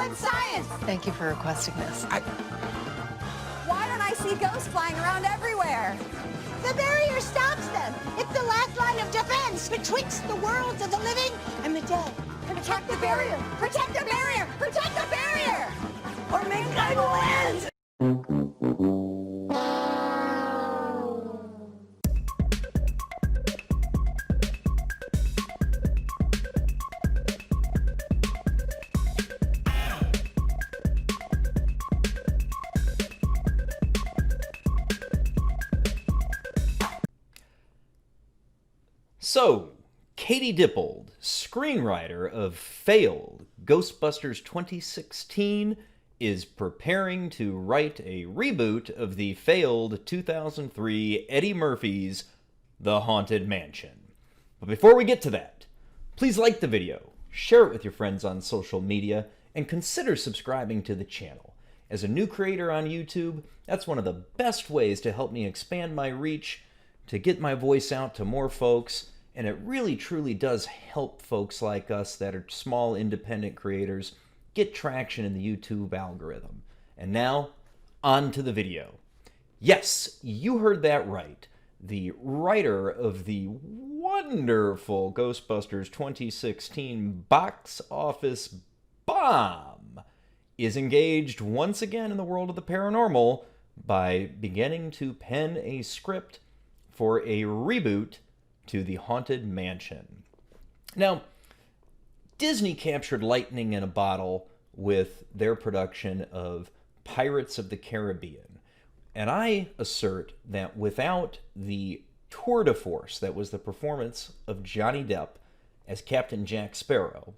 and science. Thank you for requesting this. Why don't I see ghosts flying around everywhere? The barrier stops them. It's the last line of defense betwixt the worlds of the living and the dead. Protect the barrier! Protect the barrier! Protect the barrier! Or mankind will end! So, Katie Dippold, screenwriter of failed Ghostbusters 2016, is preparing to write a reboot of the failed 2003 Eddie Murphy's The Haunted Mansion. But before we get to that, please like the video, share it with your friends on social media, and consider subscribing to the channel. As a new creator on YouTube, that's one of the best ways to help me expand my reach, to get my voice out to more folks, and it really truly does help folks like us that are small independent creators get traction in the YouTube algorithm. And now, on to the video. Yes, you heard that right. The writer of the wonderful Ghostbusters 2016 box office bomb is engaged once again in the world of the paranormal by beginning to pen a script for a reboot to The Haunted Mansion. Now, Disney captured lightning in a bottle with their production of Pirates of the Caribbean. And I assert that without the tour de force that was the performance of Johnny Depp as Captain Jack Sparrow,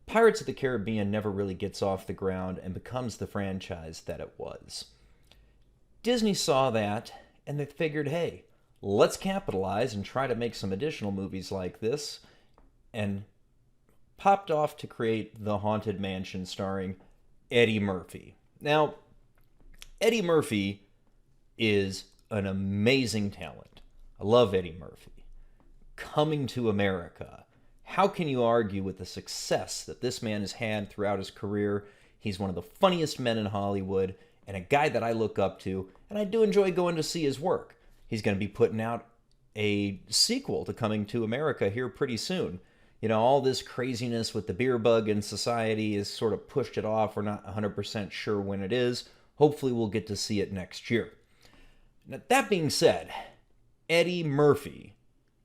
Pirates of the Caribbean never really gets off the ground and becomes the franchise that it was. Disney saw that and they figured, hey, let's capitalize and try to make some additional movies like this, and popped off to create The Haunted Mansion starring Eddie Murphy. Now, Eddie Murphy is an amazing talent. I love Eddie Murphy. Coming to America. How can you argue with the success that this man has had throughout his career? He's one of the funniest men in Hollywood and a guy that I look up to, and I do enjoy going to see his work. He's going to be putting out a sequel to Coming to America here pretty soon. You know, all this craziness with the beer bug in society has sort of pushed it off. We're not 100% sure when it is. Hopefully we'll get to see it next year. Now, that being said, Eddie Murphy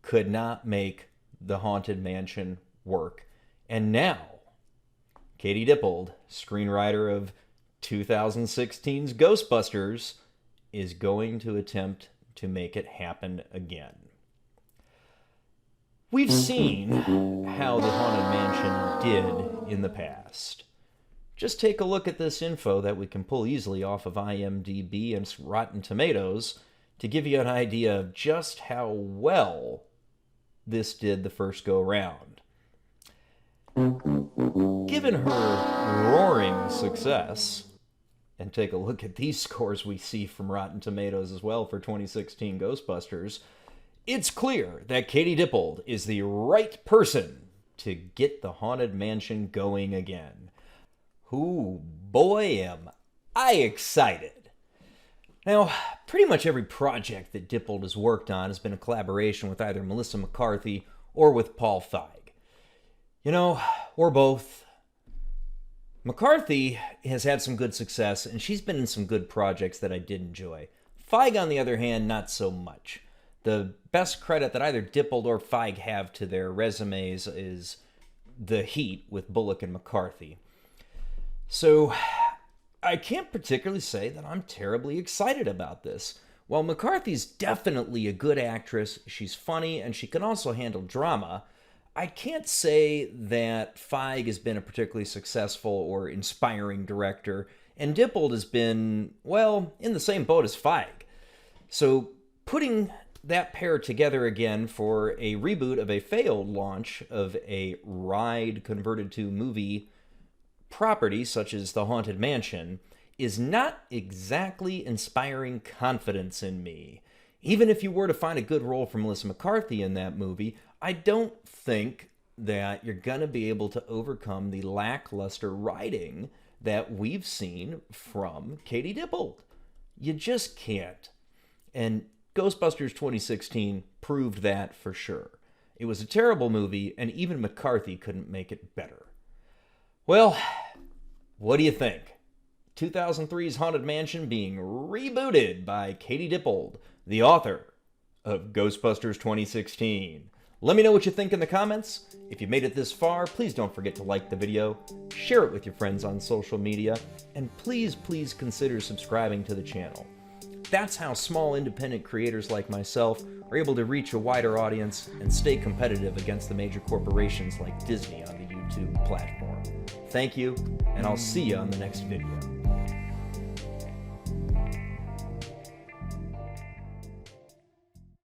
could not make The Haunted Mansion work. And now, Katie Dippold, screenwriter of 2016's Ghostbusters, is going to attempt to make it happen again. We've seen how The Haunted Mansion did in the past. Just take a look at this info that we can pull easily off of IMDb and Rotten Tomatoes to give you an idea of just how well this did the first go-round. Given her roaring success, and take a look at these scores we see from Rotten Tomatoes as well for 2016 Ghostbusters, it's clear that Katie Dippold is the right person to get The Haunted Mansion going again. Ooh, boy, am I excited. Now, pretty much every project that Dippold has worked on has been a collaboration with either Melissa McCarthy or with Paul Feig. You know, or both. McCarthy has had some good success, and she's been in some good projects that I did enjoy. Feig, on the other hand, not so much. The best credit that either Dippold or Feig have to their resumes is The Heat with Bullock and McCarthy. So, I can't particularly say that I'm terribly excited about this. While McCarthy's definitely a good actress, she's funny, and she can also handle drama, I can't say that Feig has been a particularly successful or inspiring director, and Dippold has been, well, in the same boat as Feig. So putting that pair together again for a reboot of a failed launch of a ride converted to movie property such as The Haunted Mansion is not exactly inspiring confidence in me. Even if you were to find a good role for Melissa McCarthy in that movie, I don't think that you're going to be able to overcome the lackluster writing that we've seen from Katie Dippold. You just can't. And Ghostbusters 2016 proved that for sure. It was a terrible movie, and even McCarthy couldn't make it better. Well, what do you think? 2003's Haunted Mansion being rebooted by Katie Dippold, the author of Ghostbusters 2016. Let me know what you think in the comments. If you made it this far, please don't forget to like the video, share it with your friends on social media, and please consider subscribing to the channel. That's how small independent creators like myself are able to reach a wider audience and stay competitive against the major corporations like Disney on the YouTube platform. Thank you, and I'll see you on the next video.